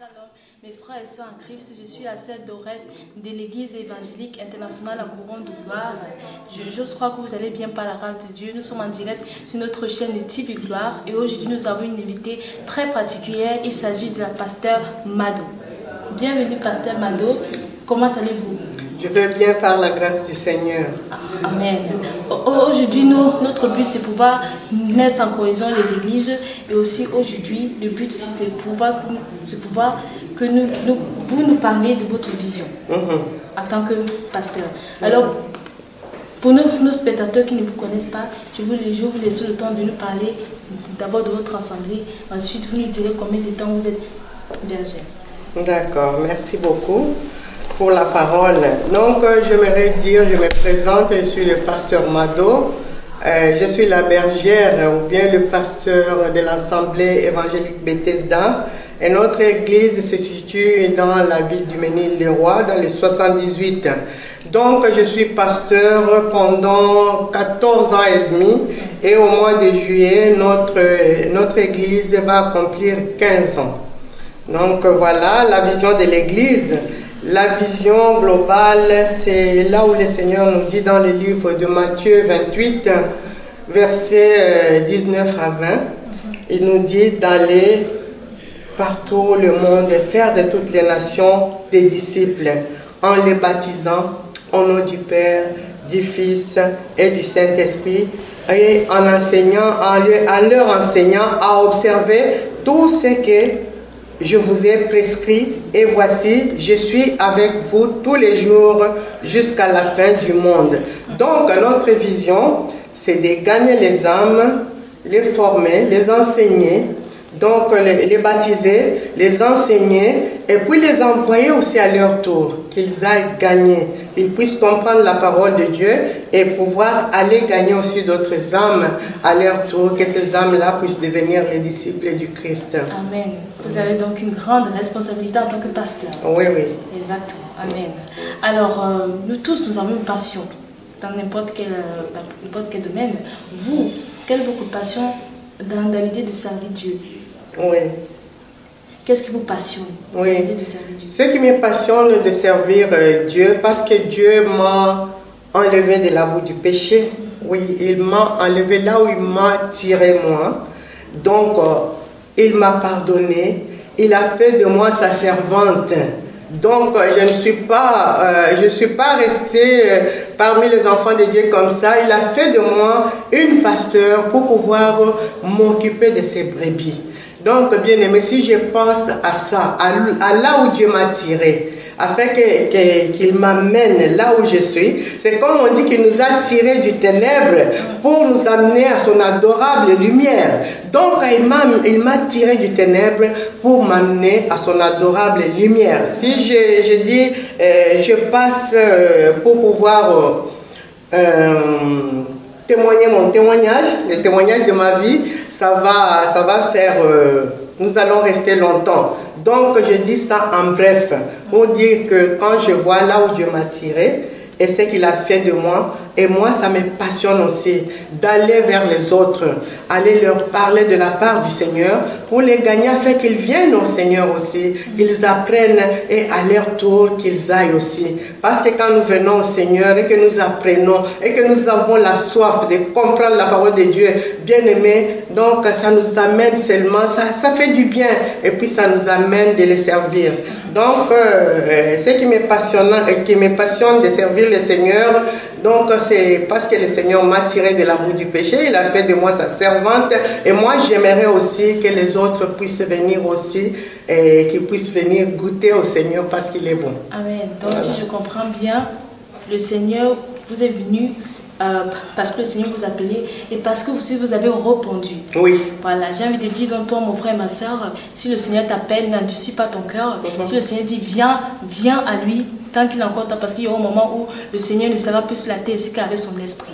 Shalom, mes frères et sœurs en Christ, je suis la sœur Dorette de l'Église évangélique internationale à Couronne de Gloire. J'ose croire que vous allez bien par la grâce de Dieu. Nous sommes en direct sur notre chaîne de TV Gloire et aujourd'hui nous avons une invitée très particulière. Il s'agit de la pasteur Mado. Bienvenue pasteur Mado, comment allez-vous? Je vais bien par la grâce du Seigneur. Amen. Aujourd'hui, notre but c'est pouvoir mettre en cohésion les églises et aussi aujourd'hui, le but c'est de pouvoir que vous nous parliez de votre vision en tant que pasteur. Alors, pour nos spectateurs qui ne vous connaissent pas, je vous laisse le temps de nous parler d'abord de votre assemblée. Ensuite, vous nous direz combien de temps vous êtes berger. D'accord, merci beaucoup pour la parole. Donc, j'aimerais dire, je me présente, je suis le pasteur Mado. Je suis la bergère ou bien le pasteur de l'Assemblée évangélique Bethesda. Et notre église se situe dans la ville du Ménil-le-Roi, dans les 78. Donc, je suis pasteur pendant 14 ans et demi. Et au mois de juillet, notre église va accomplir 15 ans. Donc, voilà la vision de l'église. La vision globale, c'est là où le Seigneur nous dit dans le livre de Matthieu 28, versets 19 à 20, il nous dit d'aller partout le monde et faire de toutes les nations des disciples en les baptisant au nom du Père, du Fils et du Saint-Esprit et en leur enseignant à observer tout ce que je vous ai prescrit et voici, je suis avec vous tous les jours jusqu'à la fin du monde. Donc, notre vision, c'est de gagner les âmes, les former, les enseigner, donc les baptiser, les enseigner et puis les envoyer aussi à leur tour, qu'ils aillent gagner, qu'ils puissent comprendre la parole de Dieu et pouvoir aller gagner aussi d'autres âmes à leur tour, que ces âmes-là puissent devenir les disciples du Christ. Amen. Vous avez donc une grande responsabilité en tant que pasteur. Oui, oui. Exactement. Amen. Alors, nous tous, nous avons une passion dans n'importe quel domaine. Vous, quelle est votre passion dans l'idée de servir Dieu? Oui. Qu'est-ce qui vous passionne? Oui. De servir Dieu? Ce qui me passionne de servir Dieu, parce que Dieu m'a enlevé de la boue du péché. Oui, il m'a enlevé là où il m'a tiré moi. Donc, il m'a pardonné. Il a fait de moi sa servante. Donc, je ne suis pas restée parmi les enfants de Dieu comme ça. Il a fait de moi une pasteur pour pouvoir m'occuper de ses brebis. Donc, bien aimé, si je pense à ça, à là où Dieu m'a tiré, afin qu'il m'amène là où je suis, c'est comme on dit qu'il nous a tirés du ténèbre pour nous amener à son adorable lumière. Donc, il m'a tiré du ténèbre pour m'amener à son adorable lumière. Si je dis, je passe pour pouvoir témoigner mon témoignage, le témoignage de ma vie, ça va faire, nous allons rester longtemps. Donc je dis ça en bref, pour dire que quand je vois là où Dieu m'a tiré, et ce qu'il a fait de moi, et moi ça me passionne aussi, d'aller vers les autres, aller leur parler de la part du Seigneur, pour les gagner afin qu'ils viennent au Seigneur aussi, qu'ils apprennent et à leur tour qu'ils aillent aussi. Parce que quand nous venons au Seigneur et que nous apprenons et que nous avons la soif de comprendre la parole de Dieu, bien aimé, donc ça nous amène seulement, ça fait du bien et puis ça nous amène de les servir. Donc, ce qui me passionne de servir le Seigneur, donc c'est parce que le Seigneur m'a tiré de la boue du péché, il a fait de moi sa servante, et moi j'aimerais aussi que les autres puissent venir aussi, et qu'ils puissent venir goûter au Seigneur parce qu'il est bon. Amen. Donc voilà. Si je comprends bien, le Seigneur vous est venu parce que le Seigneur vous appelait et parce que vous avez répondu. Oui. Voilà, j'ai envie de dire donc toi mon frère et ma soeur, si le Seigneur t'appelle, n'endurcis pas ton cœur. Si le Seigneur dit viens à lui, tant qu'il est encore temps, parce qu'il y aura un moment où le Seigneur ne sera plus sur la terre, c'est qu'avec son esprit.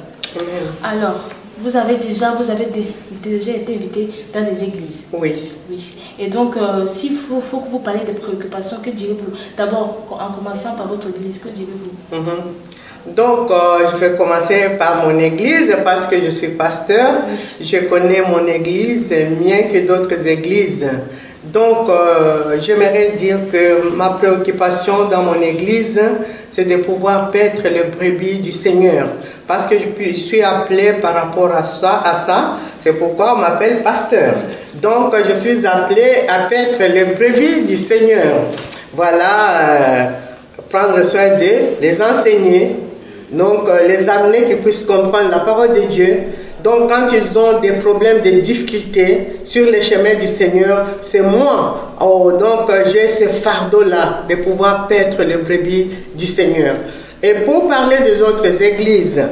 Alors, vous avez déjà été invité dans des églises. Oui. Oui. Et donc, s'il faut que vous parliez des préoccupations, que direz-vous? D'abord, en commençant par votre église, que direz-vous? Donc, je vais commencer par mon église parce que je suis pasteur. Je connais mon église mieux que d'autres églises. Donc, j'aimerais dire que ma préoccupation dans mon église, c'est de pouvoir paître les brebis du Seigneur. Parce que je suis appelé par rapport à ça. C'est pourquoi on m'appelle pasteur. Donc, je suis appelé à paître les brebis du Seigneur. Voilà, prendre soin d'eux, les enseigner, donc les amener qu'ils puissent comprendre la parole de Dieu. Donc, quand ils ont des problèmes, des difficultés sur les chemins du Seigneur, c'est moi. Donc, j'ai ce fardeau-là de pouvoir paître les brebis du Seigneur. Et pour parler des autres églises,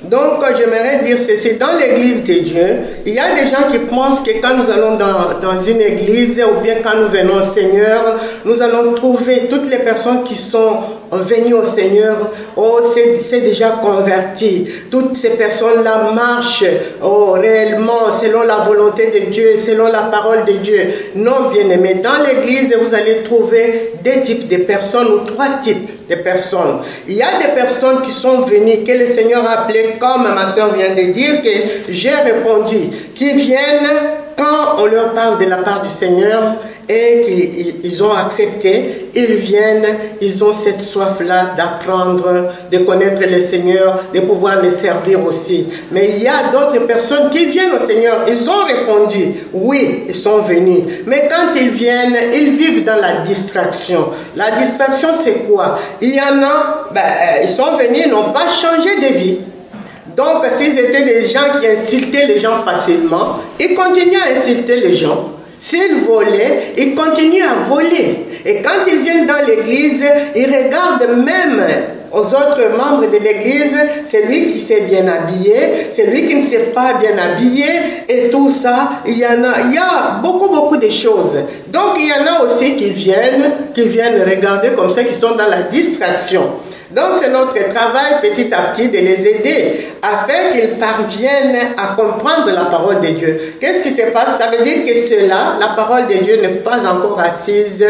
donc, j'aimerais dire ceci, dans l'église de Dieu, il y a des gens qui pensent que quand nous allons dans une église ou bien quand nous venons au Seigneur, nous allons trouver toutes les personnes qui sont venues au Seigneur, c'est déjà converti. Toutes ces personnes-là marchent réellement selon la volonté de Dieu, selon la parole de Dieu. Non, bien-aimés, dans l'église, vous allez trouver deux types de personnes ou trois types de personnes. Il y a des personnes qui sont venues, que le Seigneur a appelées, comme ma soeur vient de dire, que j'ai répondu, qui viennent quand on leur parle de la part du Seigneur et qu'ils ont accepté, ils viennent, ils ont cette soif-là d'apprendre, de connaître le Seigneur, de pouvoir les servir aussi. Mais il y a d'autres personnes qui viennent au Seigneur, ils ont répondu, oui, ils sont venus. Mais quand ils viennent, ils vivent dans la distraction. La distraction, c'est quoi? Il y en a, ils sont venus, ils n'ont pas changé de vie. Donc, s'ils étaient des gens qui insultaient les gens facilement, ils continuent à insulter les gens. S'ils volaient, ils continuent à voler. Et quand ils viennent dans l'église, ils regardent même aux autres membres de l'église, c'est lui qui s'est bien habillé, c'est lui qui ne s'est pas bien habillé, et tout ça, il y a beaucoup de choses. Donc, il y en a aussi qui viennent regarder comme ça, qui sont dans la distraction. Donc, c'est notre travail petit à petit de les aider afin qu'ils parviennent à comprendre la parole de Dieu. Qu'est-ce qui se passe? Ça veut dire que cela, la parole de Dieu n'est pas encore assise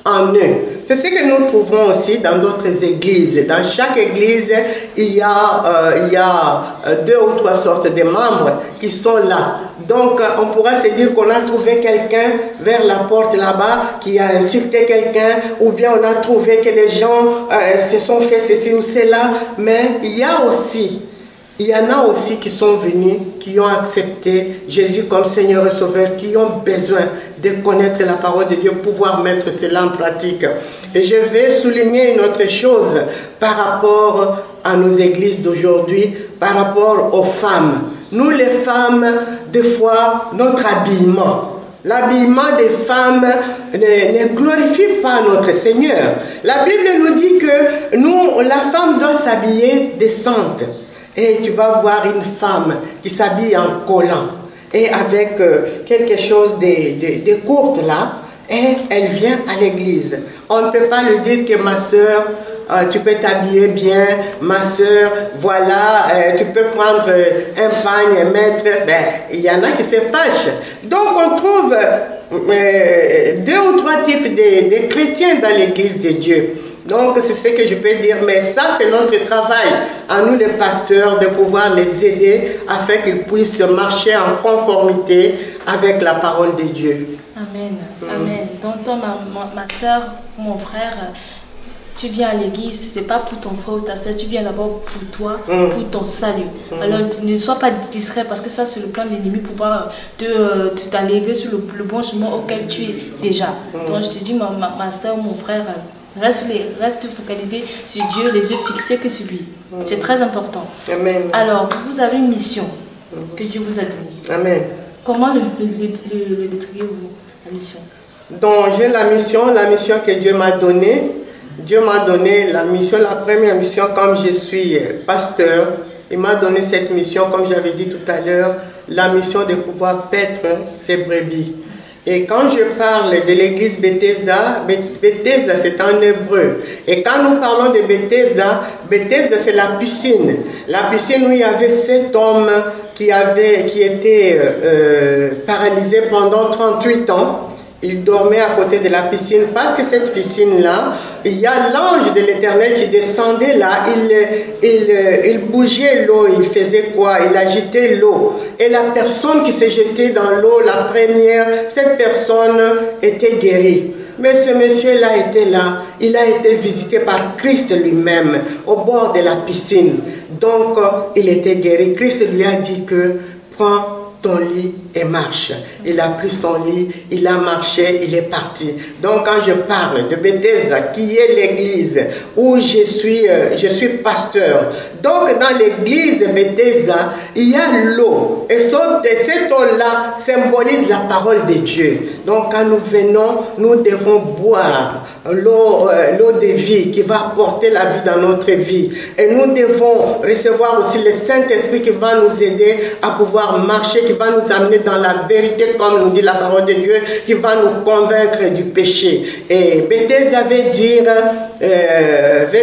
en eux. C'est ce que nous trouvons aussi dans d'autres églises. Dans chaque église, il y a deux ou trois sortes de membres qui sont là. Donc, on pourra se dire qu'on a trouvé quelqu'un vers la porte là-bas qui a insulté quelqu'un, ou bien on a trouvé que les gens se sont fait ceci ou cela. Mais il y en a aussi qui sont venus, qui ont accepté Jésus comme Seigneur et Sauveur, qui ont besoin de connaître la parole de Dieu pour pouvoir mettre cela en pratique. Et je vais souligner une autre chose par rapport à nos églises d'aujourd'hui, par rapport aux femmes. Nous les femmes, des fois, notre habillement, l'habillement des femmes ne glorifie pas notre Seigneur. La Bible nous dit que la femme doit s'habiller décente. Et tu vas voir une femme qui s'habille en collant et avec quelque chose de court là, et elle vient à l'église. On ne peut pas lui dire que ma soeur, tu peux t'habiller bien, ma soeur, voilà, tu peux prendre un pagne et mettre. Il y en a qui se fâchent. Donc on trouve deux ou trois types de chrétiens dans l'église de Dieu. Donc, c'est ce que je peux dire. Mais ça, c'est notre travail, à nous les pasteurs, de pouvoir les aider afin qu'ils puissent marcher en conformité avec la parole de Dieu. Amen. Amen. Donc, toi, ma soeur, mon frère, tu viens à l'église, ce n'est pas pour ton frère ou ta soeur, tu viens d'abord pour toi, pour ton salut. Alors, ne sois pas distrait parce que ça, c'est le plan de l'ennemi pour pouvoir t'enlever sur le bon chemin auquel tu es déjà. Donc, je te dis, ma soeur, mon frère, reste focalisé sur Dieu, les yeux fixés que sur lui. C'est très important. Amen. Alors, vous avez une mission que Dieu vous a donnée. Amen. Comment le décrivez-vous, la mission? Donc, j'ai la mission que Dieu m'a donnée. Dieu m'a donné la mission, la première mission, comme je suis pasteur. Il m'a donné cette mission, comme j'avais dit tout à l'heure, la mission de pouvoir paître ses brebis. Et quand je parle de l'église Bethesda, Bethesda c'est en hébreu. Et quand nous parlons de Bethesda, Bethesda c'est la piscine. La piscine où il y avait 7 hommes qui étaient paralysés pendant 38 ans. il dormait à côté de la piscine parce que cette piscine-là, il y a l'ange de l'Éternel qui descendait là, il bougeait l'eau, il faisait quoi? Il agitait l'eau. Et la personne qui s'est jetée dans l'eau, la première, cette personne était guérie. Mais ce monsieur-là était là, il a été visité par Christ lui-même au bord de la piscine. Donc, il était guéri. Christ lui a dit que prends ton lit et marche. Il a pris son lit, il a marché, il est parti. Donc quand je parle de Bethesda, qui est l'église où je suis pasteur, donc dans l'église de Bethesda, il y a l'eau. Et cette eau-là symbolise la parole de Dieu. Donc quand nous venons, nous devons boire l'eau de vie qui va apporter la vie dans notre vie. Et nous devons recevoir aussi le Saint-Esprit qui va nous aider à pouvoir marcher, qui va nous amener dans la vérité, comme nous dit la parole de Dieu, qui va nous convaincre du péché. Et Bethesda veut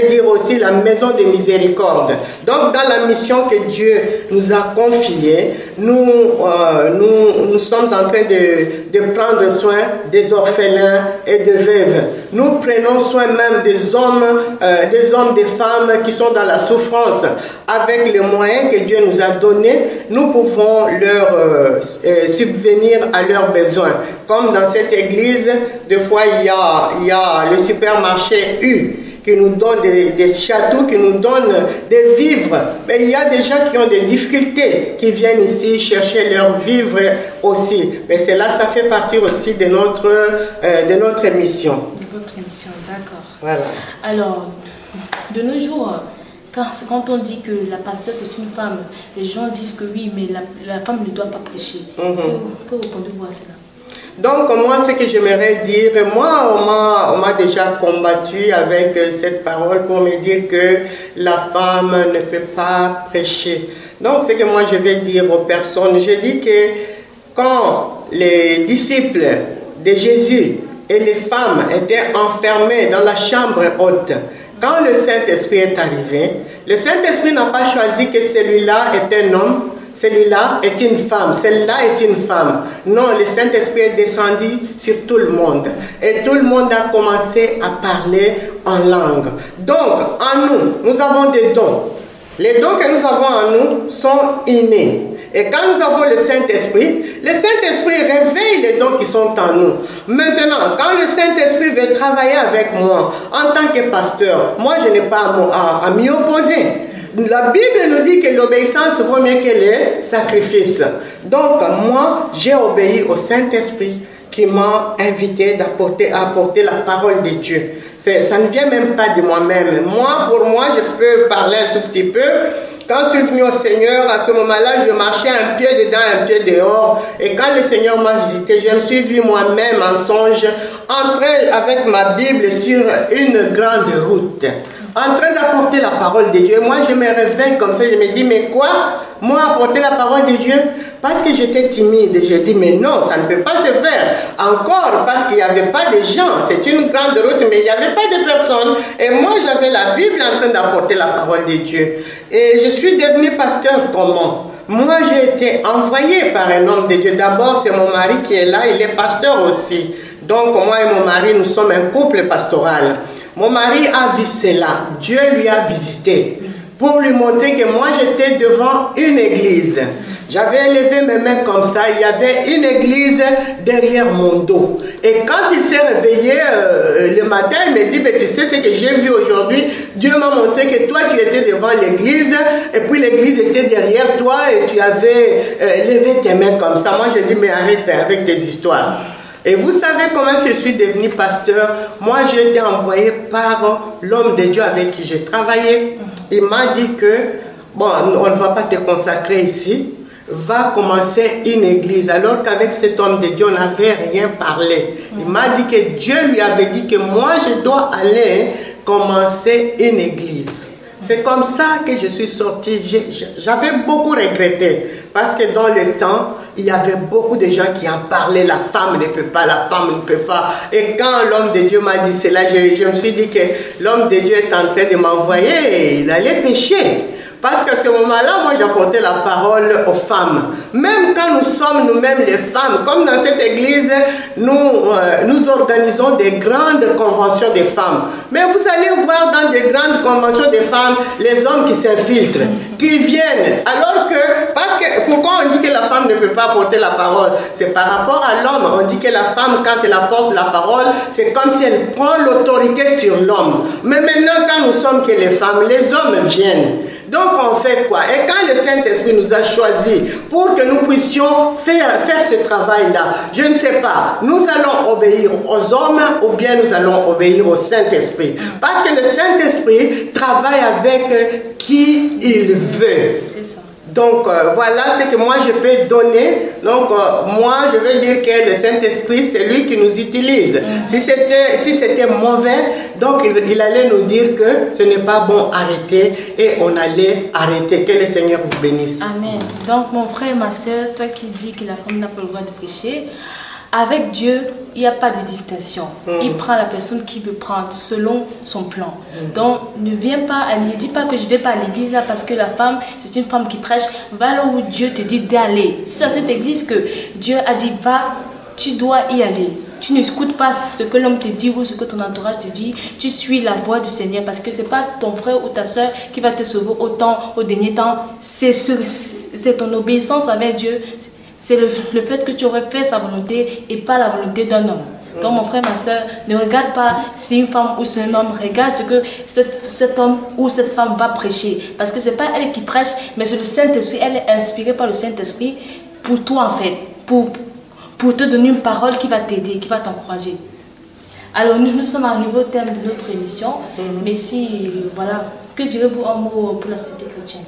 dire aussi la maison de miséricorde. Donc dans la mission que Dieu nous a confiée, nous sommes en train de prendre soin des orphelins et des veuves. Nous prenons soin même des hommes, des femmes qui sont dans la souffrance. Avec les moyens que Dieu nous a donnés, nous pouvons leur subvenir à leurs besoins. Comme dans cette église, des fois il y a le supermarché U qui nous donne des châteaux, qui nous donne des vivres. Mais il y a des gens qui ont des difficultés, qui viennent ici chercher leurs vivres aussi. Mais cela, ça fait partie aussi de notre mission. De votre mission, d'accord. Voilà. Alors, de nos jours, quand on dit que la pasteur c'est une femme, les gens disent que oui, mais la femme ne doit pas prêcher. Que répondez-vous à cela? Donc moi, ce que j'aimerais dire, moi, on m'a déjà combattu avec cette parole pour me dire que la femme ne peut pas prêcher. Donc ce que moi je vais dire aux personnes, je dis que quand les disciples de Jésus et les femmes étaient enfermées dans la chambre haute, quand le Saint-Esprit est arrivé, le Saint-Esprit n'a pas choisi que celui-là est un homme, celui-là est une femme, celle-là est une femme. Non, le Saint-Esprit est descendu sur tout le monde. Et tout le monde a commencé à parler en langue. Donc, en nous avons des dons. Les dons que nous avons en nous sont innés. Et quand nous avons le Saint-Esprit réveille les dons qui sont en nous. Maintenant, quand le Saint-Esprit veut travailler avec moi, en tant que pasteur, moi je n'ai pas à m'y opposer. La Bible nous dit que l'obéissance vaut mieux que les sacrifices. Donc, moi, j'ai obéi au Saint-Esprit qui m'a invité à apporter la parole de Dieu. Ça ne vient même pas de moi-même. Pour moi, je peux parler un tout petit peu. Quand je suis venu au Seigneur, à ce moment-là, je marchais un pied dedans, un pied dehors. Et quand le Seigneur m'a visité, je me suis vu moi-même en songe, entrer avec ma Bible sur une grande route, en train d'apporter la parole de Dieu. Moi, je me réveille comme ça, je me dis, mais quoi? Moi, apporter la parole de Dieu? Parce que j'étais timide. J'ai dit, mais non, ça ne peut pas se faire. Encore, parce qu'il n'y avait pas de gens. C'est une grande route, mais il n'y avait pas de personnes. Et moi, j'avais la Bible en train d'apporter la parole de Dieu. Et je suis devenu pasteur comment? Moi, j'ai été envoyé par un homme de Dieu. D'abord, c'est mon mari qui est là, il est pasteur aussi. Donc, moi et mon mari, nous sommes un couple pastoral. Mon mari a vu cela. Dieu lui a visité pour lui montrer que moi, j'étais devant une église. J'avais levé mes mains comme ça, il y avait une église derrière mon dos. Et quand il s'est réveillé le matin, il me dit, mais tu sais ce que j'ai vu aujourd'hui? Dieu m'a montré que toi, tu étais devant l'église, et puis l'église était derrière toi, et tu avais levé tes mains comme ça. Moi, je dis, mais arrête avec des histoires. Et vous savez comment je suis devenu pasteur? Moi, j'ai été envoyé par l'homme de Dieu avec qui j'ai travaillé. Il m'a dit que, bon, on ne va pas te consacrer ici, va commencer une église. Alors qu'avec cet homme de Dieu, on n'avait rien parlé. Il m'a dit que Dieu lui avait dit que moi, je dois aller commencer une église. C'est comme ça que je suis sortie. J'avais beaucoup regretté. Parce que dans le temps, il y avait beaucoup de gens qui en parlaient. La femme ne peut pas, la femme ne peut pas. Et quand l'homme de Dieu m'a dit cela, je me suis dit que l'homme de Dieu est en train de m'envoyer et il allait pécher. Parce qu'à ce moment-là, moi j'apportais la parole aux femmes. Même quand nous sommes nous-mêmes les femmes, comme dans cette église, nous organisons des grandes conventions des femmes. Mais vous allez voir dans des grandes conventions des femmes, les hommes qui s'infiltrent, qui viennent. Alors que, parce que, pourquoi on dit que la femme ne peut pas porter la parole? C'est par rapport à l'homme. On dit que la femme, quand elle apporte la parole, c'est comme si elle prend l'autorité sur l'homme. Mais maintenant, quand nous sommes que les femmes, les hommes viennent. Donc on fait quoi? Et quand le Saint-Esprit nous a choisis pour que nous puissions faire ce travail-là, je ne sais pas, nous allons obéir aux hommes ou bien nous allons obéir au Saint-Esprit. Parce que le Saint-Esprit travaille avec qui il veut. C'est ça. Donc voilà ce que moi je peux donner. Donc moi je veux dire que le Saint-Esprit c'est lui qui nous utilise. Si c'était mauvais, donc il allait nous dire que ce n'est pas bon, arrêter, et on allait arrêter. Que le Seigneur vous bénisse. Amen. Donc mon frère et ma soeur, toi qui dis que la femme n'a pas le droit de prêcher, avec Dieu, il n'y a pas de distinction. Il prend la personne qui veut prendre selon son plan. Donc, ne viens pas, ne dis pas que je ne vais pas à l'église là parce que la femme, c'est une femme qui prêche. Va là où Dieu te dit d'aller. C'est à cette église que Dieu a dit, va, tu dois y aller. Tu n'écoutes pas ce que l'homme te dit ou ce que ton entourage te dit. Tu suis la voix du Seigneur parce que ce n'est pas ton frère ou ta soeur qui va te sauver au dernier temps. C'est ton obéissance avec Dieu. C'est le fait que tu aurais fait sa volonté et pas la volonté d'un homme. Donc mon frère, ma soeur, ne regarde pas si une femme ou c'est un homme. Regarde ce que cet homme ou cette femme va prêcher. Parce que ce n'est pas elle qui prêche, mais c'est le Saint-Esprit. Elle est inspirée par le Saint-Esprit pour toi en fait. Pour te donner une parole qui va t'aider, qui va t'encourager. Alors nous sommes arrivés au terme de notre émission. Mais si, voilà, que direz-vous un mot pour la société chrétienne?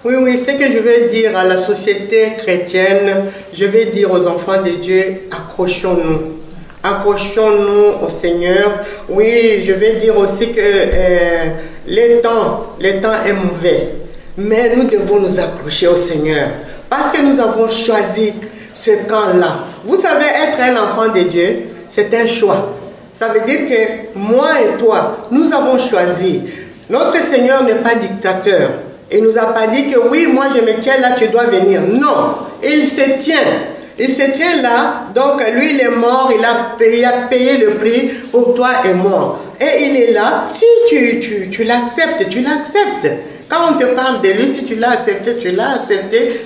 Oui, ce que je vais dire à la société chrétienne, je vais dire aux enfants de Dieu, accrochons-nous. Accrochons-nous au Seigneur. Oui, je vais dire aussi que le temps est mauvais. Mais nous devons nous accrocher au Seigneur. Parce que nous avons choisi ce temps-là. Vous savez, être un enfant de Dieu, c'est un choix. Ça veut dire que moi et toi, nous avons choisi. Notre Seigneur n'est pas dictateur. Il ne nous a pas dit que oui, moi je me tiens là, tu dois venir. Non, il se tient. Il se tient là, donc lui il est mort, il a payé le prix pour toi et moi. Et il est là, si tu l'acceptes, tu l'acceptes. Quand on te parle de lui, si tu l'as accepté,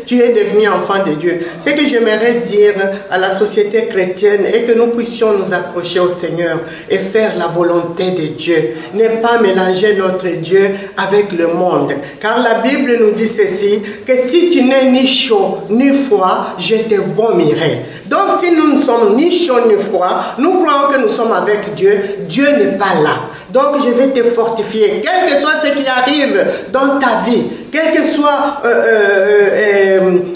tu es devenu enfant de Dieu. Ce que j'aimerais dire à la société chrétienne est que nous puissions nous accrocher au Seigneur et faire la volonté de Dieu. Ne pas mélanger notre Dieu avec le monde. Car la Bible nous dit ceci, que si tu n'es ni chaud ni froid, je te vomirai. Donc si nous ne sommes ni chaud ni froid, nous croyons que nous sommes avec Dieu. Dieu n'est pas là. Donc je vais te fortifier, quel que soit ce qui arrive dans ta vie, quelle que soit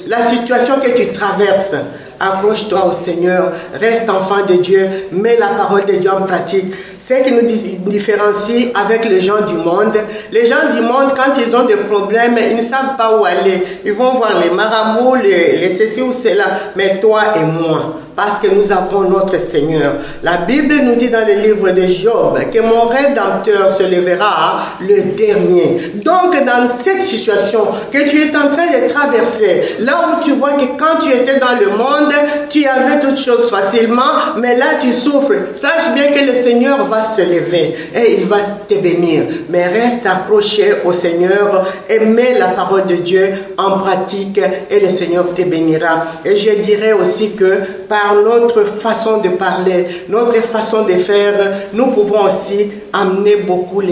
la situation que tu traverses. Accroche-toi au Seigneur, reste enfant de Dieu, mets la parole de Dieu en pratique. Ce qui nous différencie avec les gens du monde. Les gens du monde, quand ils ont des problèmes, ils ne savent pas où aller. Ils vont voir les marabouts, les ceci ou cela. Mais toi et moi, parce que nous avons notre Seigneur. La Bible nous dit dans le livre de Job que mon Rédempteur se lèvera le dernier. Donc dans cette situation que tu es en train de traverser, là où tu vois que quand tu étais dans le monde, tu avais toutes choses facilement, mais là tu souffres. Sache bien que le Seigneur va se lever et il va te bénir. Mais reste accroché au Seigneur et mets la parole de Dieu en pratique et le Seigneur te bénira. Et je dirais aussi que par notre façon de parler, notre façon de faire, nous pouvons aussi amener beaucoup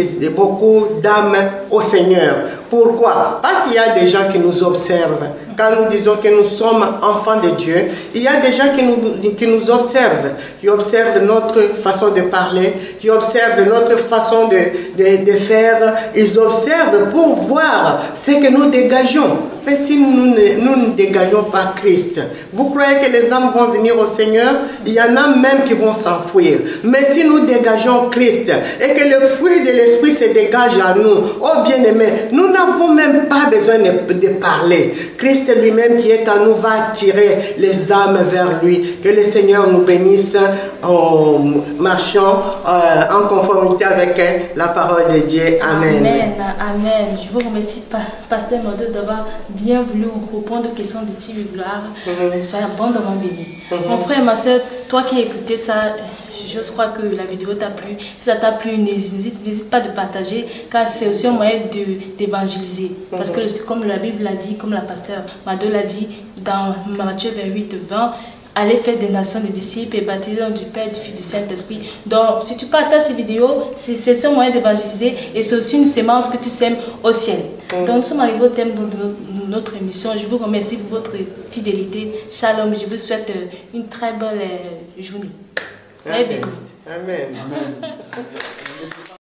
d'âmes au Seigneur. Pourquoi? Parce qu'il y a des gens qui nous observent. Quand nous disons que nous sommes enfants de Dieu, il y a des gens qui nous observent, qui observent notre façon de parler, qui observent notre façon de faire. Ils observent pour voir ce que nous dégageons. Mais si nous ne dégageons pas Christ, vous croyez que les âmes vont venir au Seigneur? Il y en a même qui vont s'enfuir. Mais si nous dégageons Christ et que le fruit de l'Esprit se dégage à nous, oh bien-aimés, nous n'avons même pas besoin de parler. Christ lui-même qui est en nous va attirer les âmes vers lui. Que le Seigneur nous bénisse en marchant en conformité avec la parole de Dieu. Amen. Amen. Amen. Je vous remercie, Pasteur Mado, d'avoir bien voulu répondre aux questions de Thierry Gloire. Soyez abondamment bénis. Mon frère, ma soeur, toi qui as écouté ça, je crois que la vidéo t'a plu. Si ça t'a plu, n'hésite pas de partager, car c'est aussi un moyen d'évangéliser. Parce que comme la Bible l'a dit, comme la pasteur Mado l'a dit, dans Matthieu 28, 20, allez faire des nations des disciples et baptiser dans du Père, du Fils, du Saint-Esprit. Donc, si tu partages ces vidéos, c'est un moyen d'évangéliser et c'est aussi une sémence que tu sèmes au ciel. Donc, nous sommes arrivés au thème de notre émission. Je vous remercie pour votre fidélité. Shalom, je vous souhaite une très belle journée. Soyez bénis. Amen. Amen.